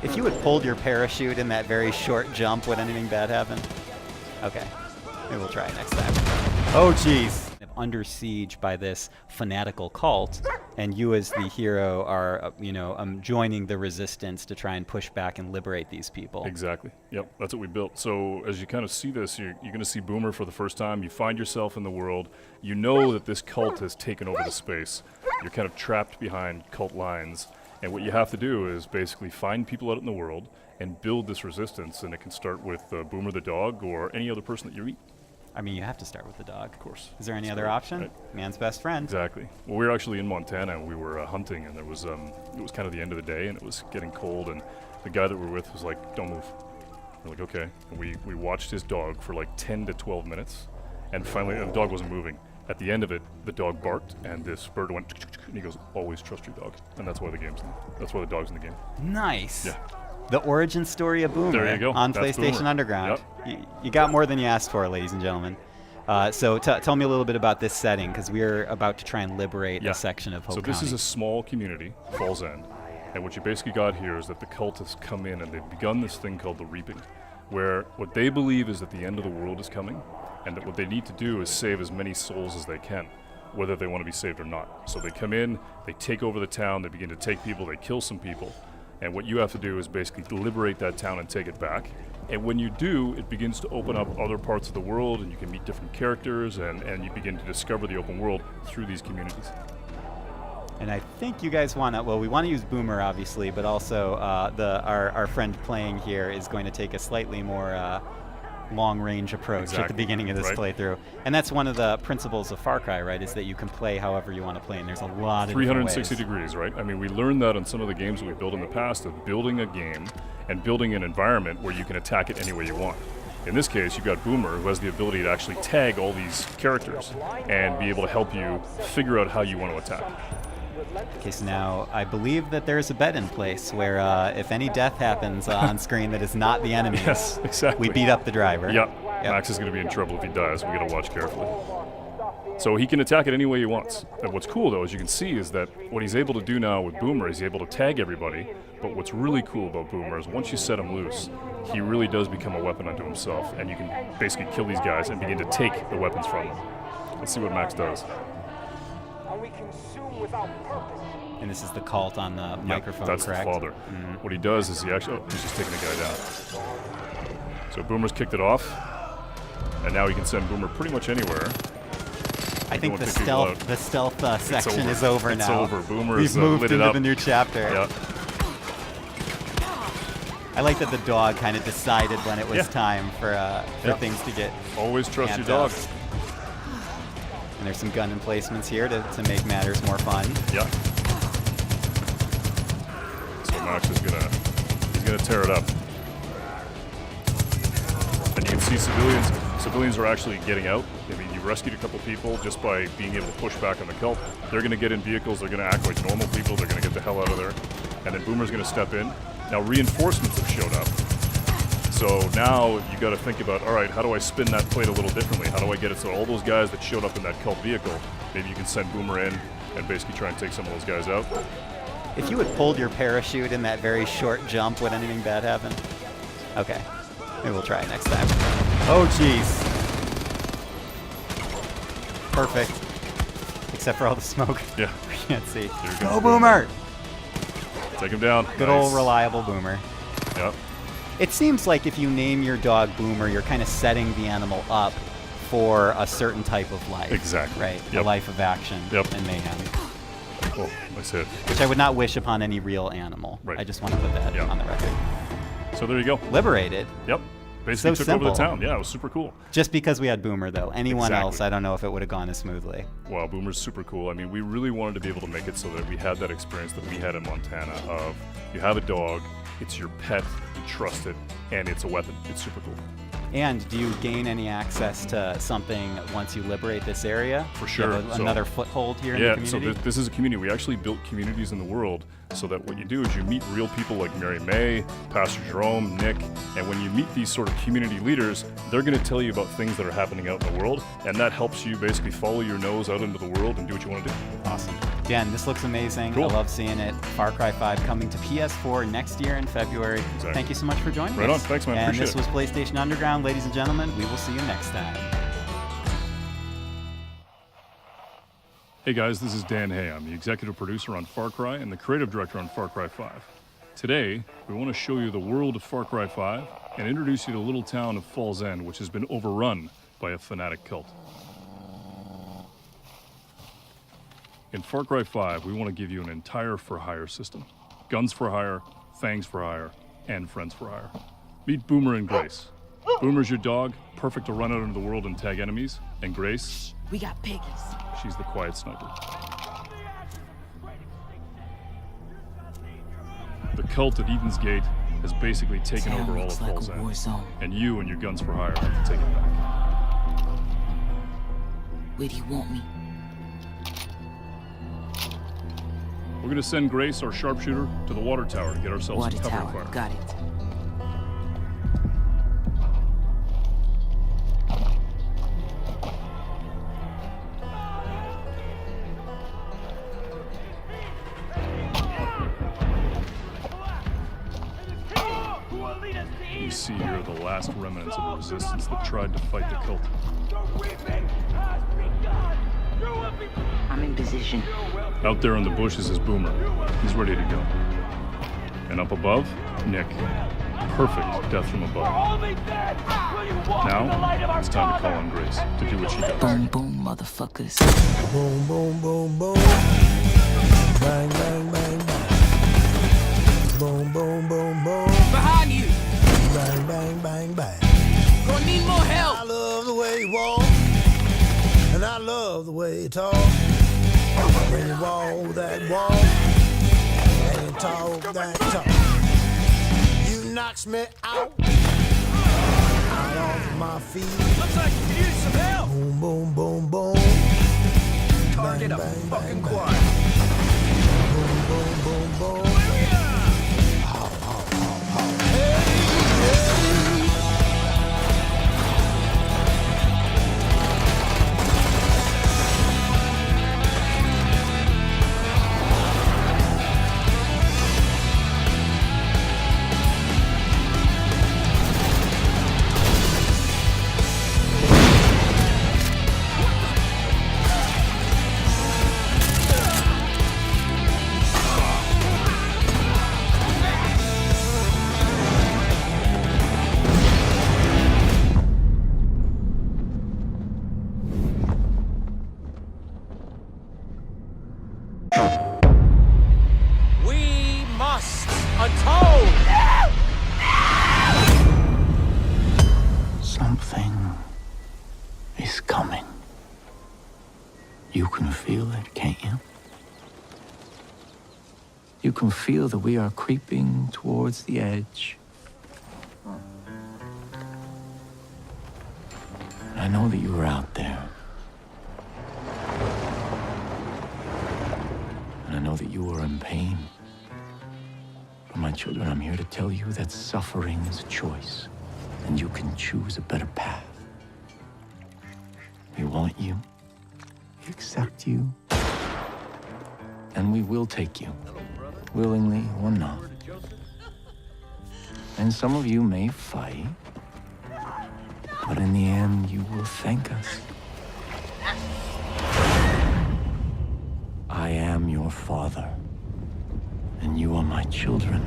If you had pulled your parachute in that very short jump, would anything bad happen? Okay. Maybe we'll try it next time. Oh, jeez. Under siege by this fanatical cult, and you as the hero are, joining the resistance to try and push back and liberate these people. Exactly. Yep, that's what we built. So as you kind of see this, you're going to see Boomer for the first time. You find yourself in the world. You know that this cult has taken over the space. You're kind of trapped behind cult lines. And what you have to do is basically find people out in the world and build this resistance. And it can start with Boomer the dog or any other person that you meet. I mean, you have to start with the dog. Of course. Is there any other option? Right. Man's best friend. Exactly. Well, we were actually in Montana, and we were hunting, and there was it was kind of the end of the day, and it was getting cold, and the guy that we were with was like, "Don't move." We're like, "Okay." And we watched his dog for like 10 to 12 minutes, and finally, the dog wasn't moving. At the end of it, the dog barked, and this bird went, and he goes, "Always trust your dog," and that's why the dog's in the game. Nice. Yeah. The origin story of Boomer There you go. on That's PlayStation Boomer. Underground. Yep. You got more than you asked for, ladies and gentlemen. So tell me a little bit about this setting, because we're about to try and liberate a section of Hope So this County. is a small community, Falls End, and what you basically got here is that the cultists come in and they've begun this thing called the Reaping, where what they believe is that the end of the world is coming, and that what they need to do is save as many souls as they can, whether they want to be saved or not. So they come in, they take over the town, they begin to take people, they kill some people, and what you have to do is basically liberate that town and take it back. And when you do, it begins to open up other parts of the world, and you can meet different characters, and you begin to discover the open world through these communities. And I think you guys want to, well, we want to use Boomer, obviously, but also our friend playing here is going to take a slightly more long-range approach at the beginning of this playthrough. And that's one of the principles of Far Cry, right, is that you can play however you want to play, and there's a lot of 360 degrees, right? I mean, we learned that on some of the games that we built in the past, of building a game and building an environment where you can attack it any way you want. In this case, you've got Boomer, who has the ability to actually tag all these characters and be able to help you figure out how you want to attack. Okay, so now I believe that there's a bet in place where if any death happens on screen that is not the enemy, Yes, exactly. we beat up the driver. Yep. Max is going to be in trouble if he dies. We got to watch carefully. So he can attack it any way he wants. And what's cool, though, as you can see, is that what he's able to do now with Boomer is he's able to tag everybody. But what's really cool about Boomer is once you set him loose, he really does become a weapon unto himself, and you can basically kill these guys and begin to take the weapons from them. Let's see what Max does. And this is the cult on the microphone, that's correct? the father. Mm-hmm. What he does is he actually, he's just taking the guy down. So Boomer's kicked it off, and now he can send Boomer pretty much anywhere. I think the stealth section is over now. It's over. Boomer We've is moved lit it into up. the new chapter. Yep. I like that the dog kind of decided when it was time for things to get. Always trust your amped dog. up. And there's some gun emplacements here to make matters more fun. Yeah. So Max is he's gonna tear it up. And you can see civilians are actually getting out. I mean, you rescued a couple people just by being able to push back on the cult. They're gonna get in vehicles, they're gonna act like normal people, they're gonna get the hell out of there. And then Boomer's gonna step in. Now reinforcements have showed up. So now you gotta think about, all right, how do I spin that plate a little differently? How do I get it so all those guys that showed up in that cult vehicle, maybe you can send Boomer in and basically try and take some of those guys out. If you had pulled your parachute in that very short jump, would anything bad happen? Okay. Maybe we'll try it next time. Oh, jeez. Perfect. Except for all the smoke. Yeah. We can't see. Go, Boomer! Take him down. Good Nice. old reliable Boomer. Yep. It seems like if you name your dog Boomer, you're kind of setting the animal up for a certain type of life. Exactly. Right? Yep. A life of action Yep. and mayhem. Oh, nice hit. Which I would not wish upon any real animal. Right. I just want to put that on the record. So there you go. Liberated. Yep. Basically So took over the simple. town. Yeah, it was super cool. Just because we had Boomer, though. Anyone Exactly. else, I don't know if it would have gone as smoothly. Wow, Boomer's super cool. I mean, we really wanted to be able to make it so that we had that experience that we had in Montana of you have a dog, it's your pet, you trust it, and it's a weapon. It's super cool. And do you gain any access to something once you liberate this area? For Do you sure. have another foothold here in the Yeah, community? so this is a community. We actually built communities in the world so that what you do is you meet real people like Mary May, Pastor Jerome, Nick, and when you meet these sort of community leaders, they're going to tell you about things that are happening out in the world, and that helps you basically follow your nose out into the world and do what you want to do. Awesome. Dan, this looks amazing. Cool. I love seeing it. Far Cry 5 coming to PS4 next year in February. Exactly. Thank you so much for joining us. Right on. Thanks, man. And Appreciate this it. was PlayStation Underground. Ladies and gentlemen, we will see you next time. Hey guys, this is Dan Hay. I'm the executive producer on Far Cry and the creative director on Far Cry 5. Today, we want to show you the world of Far Cry 5 and introduce you to the little town of Falls End, which has been overrun by a fanatic cult. In Far Cry 5, we want to give you an entire for-hire system. Guns for hire, fangs for hire, and friends for hire. Meet Boomer and Grace. Boomer's your dog, perfect to run out into the world and tag enemies. And Grace, We got piggies. she's the quiet sniper. The cult at Eden's Gate has basically taken Town over all of looks like Falls a End. war zone. And you and your guns for hire have to take it back. Where do you want me? We're gonna send Grace, our sharpshooter, to the water tower to get ourselves Water some cover tower. fire. Got it. You see here are the last remnants of the resistance that tried to fight the cult. I'm in position. Out there in the bushes is Boomer. He's ready to go. And up above, Nick. Perfect death from above. Now, it's time to call on Grace to do what she does. Boom, boom, motherfuckers. Boom, boom, boom, boom. Bang, bang, bang, bang. Boom, boom, boom, boom. Behind you. Bang, bang, bang, bang. Gonna need more help. I love the way you walk, and I love the way you talk. When you walk that walk, and you talk that talk, you knocks me out off my feet. Looks like you could use some help. Boom, boom, boom, boom. Target Bang, a bang, fucking bang, bang. choir. Boom, boom, boom, boom. We must atone. Something is coming. You can feel it, can't you? You can feel that we are creeping towards the edge. I know that you were out there. And I know that you were in pain. But my children, I'm here to tell you that suffering is a choice, and you can choose a better path. We want you, we accept you, and we will take you, willingly or not. And some of you may fight, but in the end, you will thank us. I am your father, and you are my children.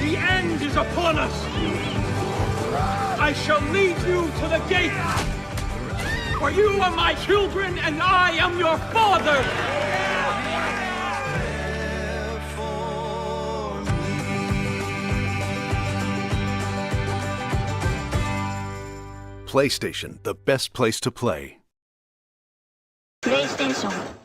The end is upon us. lead you to the gate. For you are my children, and I am your father. PlayStation, the best place to play. PlayStation